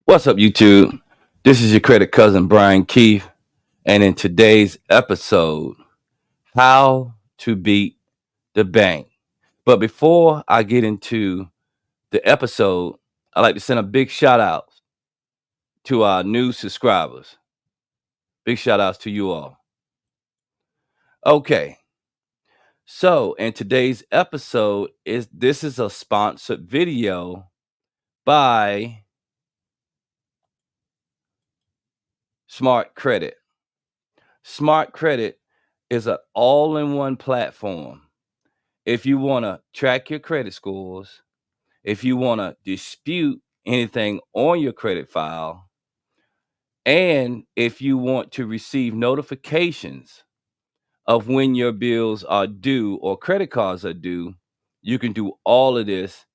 What's up, YouTube? This is your credit cousin, Brian Keith. And in today's episode, how to beat the bank. But before I get into the episode, I'd like to send a big shout out to our new subscribers. Big shout outs to you all. Okay. So, in today's episode, this is a sponsored video by Smart Credit. Smart Credit is an all-in-one platform. If you want to track your credit scores, if you want to dispute anything on your credit file, and if you want to receive notifications of when your bills are due or credit cards are due, you can do all of this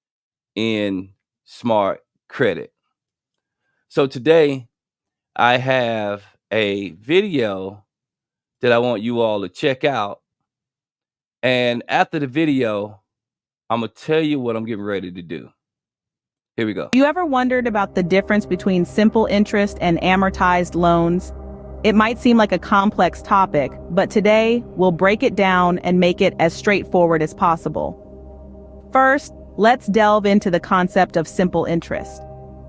in Smart Credit. So today I have a video that I want you all to check out. And after the video, I'm going to tell you what I'm getting ready to do. Here we go. You ever wondered about the difference between simple interest and amortized loans? It might seem like a complex topic, but today we'll break it down and make it as straightforward as possible. First, let's delve into the concept of simple interest.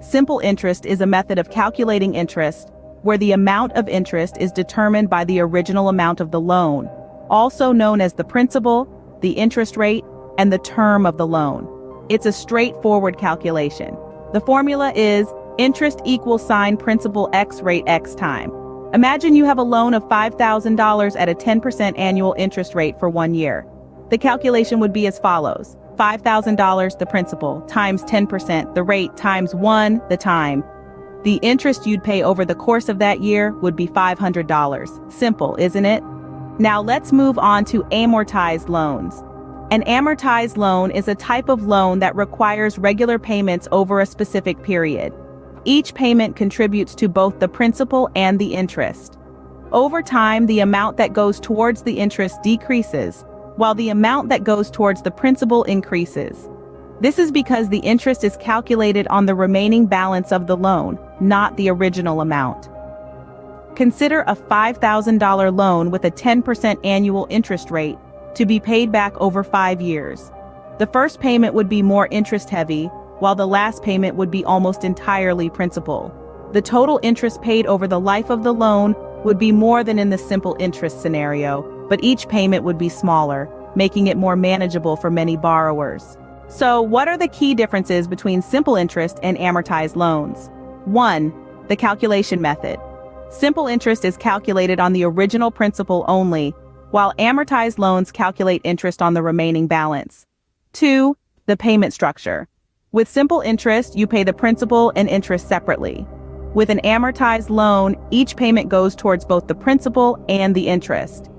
Simple interest is a method of calculating interest where the amount of interest is determined by the original amount of the loan, also known as the principal, the interest rate, and the term of the loan. It's a straightforward calculation. The formula is interest equals sign principal x rate x time. Imagine you have a loan of $5,000 at a 10% annual interest rate for 1 year. The calculation would be as follows. $5,000 the principal times 10% the rate times 1 the time. The interest you'd pay over the course of that year would be $500. Simple, isn't it? Now let's move on to amortized loans. An amortized loan is a type of loan that requires regular payments over a specific period. Each payment contributes to both the principal and the interest. Over time, the amount that goes towards the interest decreases, while the amount that goes towards the principal increases. This is because the interest is calculated on the remaining balance of the loan, not the original amount. Consider a $5,000 loan with a 10% annual interest rate to be paid back over 5 years. The first payment would be more interest-heavy, while the last payment would be almost entirely principal. The total interest paid over the life of the loan would be more than in the simple interest scenario, but each payment would be smaller, making it more manageable for many borrowers. So, what are the key differences between simple interest and amortized loans? 1. The calculation method. Simple interest is calculated on the original principal only, while amortized loans calculate interest on the remaining balance. 2. The payment structure. With simple interest, you pay the principal and interest separately. With an amortized loan, each payment goes towards both the principal and the interest.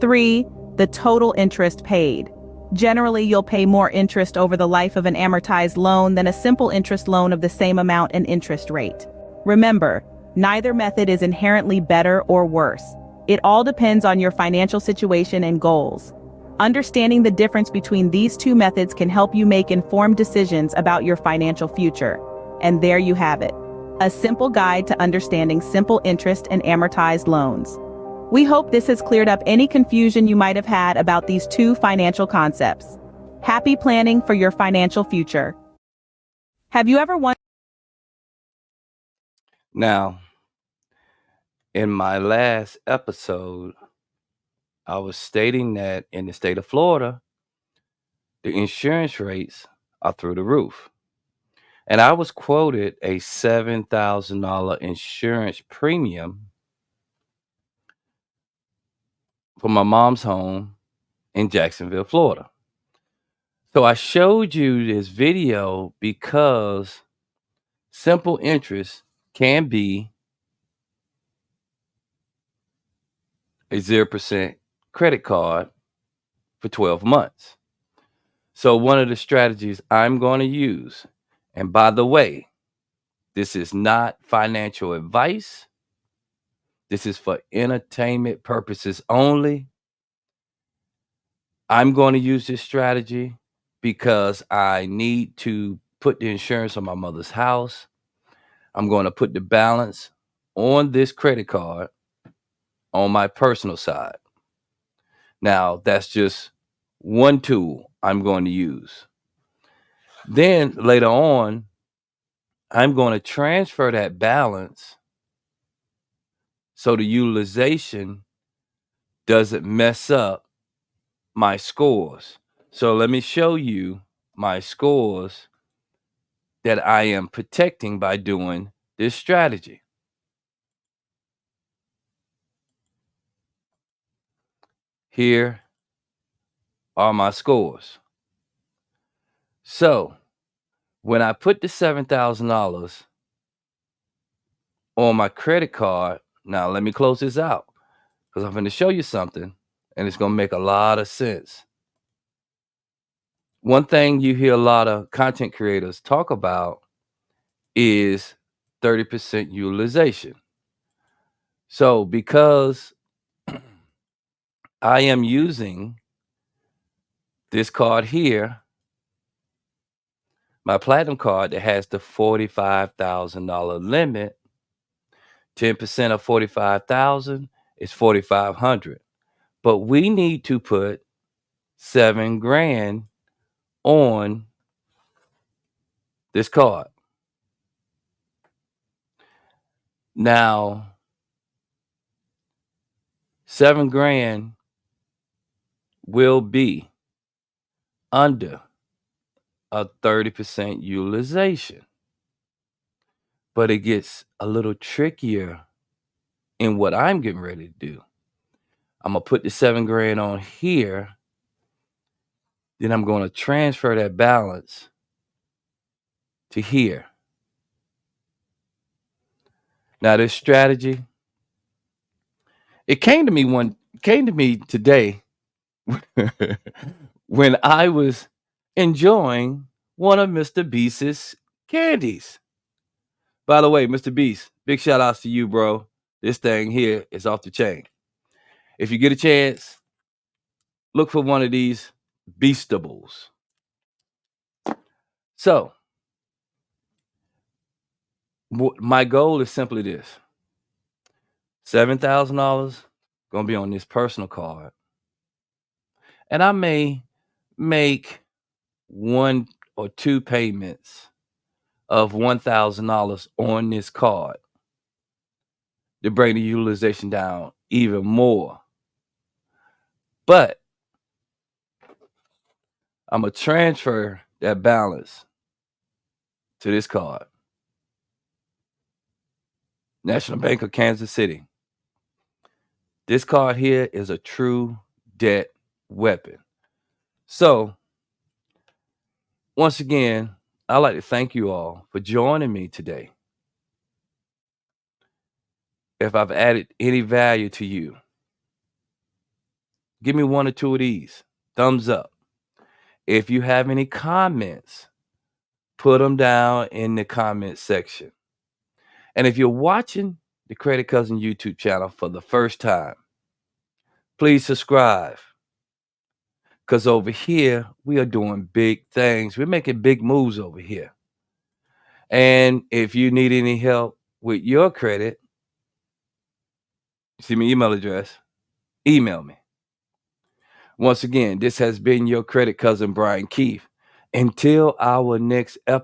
3. The total interest paid. Generally, you'll pay more interest over the life of an amortized loan than a simple interest loan of the same amount and interest rate. Remember, neither method is inherently better or worse. It all depends on your financial situation and goals. Understanding the difference between these two methods can help you make informed decisions about your financial future. And there you have it. A simple guide to understanding simple interest and amortized loans. We hope this has cleared up any confusion you might have had about these two financial concepts. Happy planning for your financial future. Have you ever wondered? Now, in my last episode, I was stating that in the state of Florida, the insurance rates are through the roof. And I was quoted a $7,000 insurance premium for my mom's home in Jacksonville, Florida. So I showed you this video because simple interest can be a 0% credit card for 12 months. So one of the strategies I'm going to use, and by the way, this is not financial advice. This is for entertainment purposes only. I'm going to use this strategy because I need to put the insurance on my mother's house. I'm going to put the balance on this credit card on my personal side. Now, that's just one tool I'm going to use. Then later on, I'm going to transfer that balance so the utilization doesn't mess up my scores. So let me show you my scores that I am protecting by doing this strategy. Here are my scores. So when I put the $7,000 on my credit card, now let me close this out because I'm going to show you something and it's going to make a lot of sense. One thing you hear a lot of content creators talk about is 30% utilization. So because I am using this card here, my platinum card that has the $45,000 limit, 10% of 45,000 is 4,500. But we need to put 7 grand on this card. Now, 7 grand will be under a 30% utilization. But it gets a little trickier in what I'm getting ready to do. I'm gonna put the 7 grand on here. Then I'm gonna transfer that balance to here. Now this strategy, it came to me today when I was enjoying one of Mr. Beast's candies. By the way, Mr. Beast, big shout outs to you, bro. This thing here is off the chain. If you get a chance, look for one of these Beastables. So, my goal is simply this: $7,000 gonna be on this personal card, and I may make 1 or 2 payments of $1,000 on this card to bring the utilization down even more. But I'm gonna transfer that balance to this card. National Bank of Kansas City. This card here is a true debt weapon. So, once again, I'd like to thank you all for joining me today. If I've added any value to you, give me 1 or 2 of these. Thumbs up. If you have any comments, put them down in the comment section. And if you're watching the Credit Cousin YouTube channel for the first time, please subscribe. Because over here, we are doing big things. We're making big moves over here. And if you need any help with your credit, see my email address, email me. Once again, this has been your Credit Cousin, Brian Keith. Until our next episode.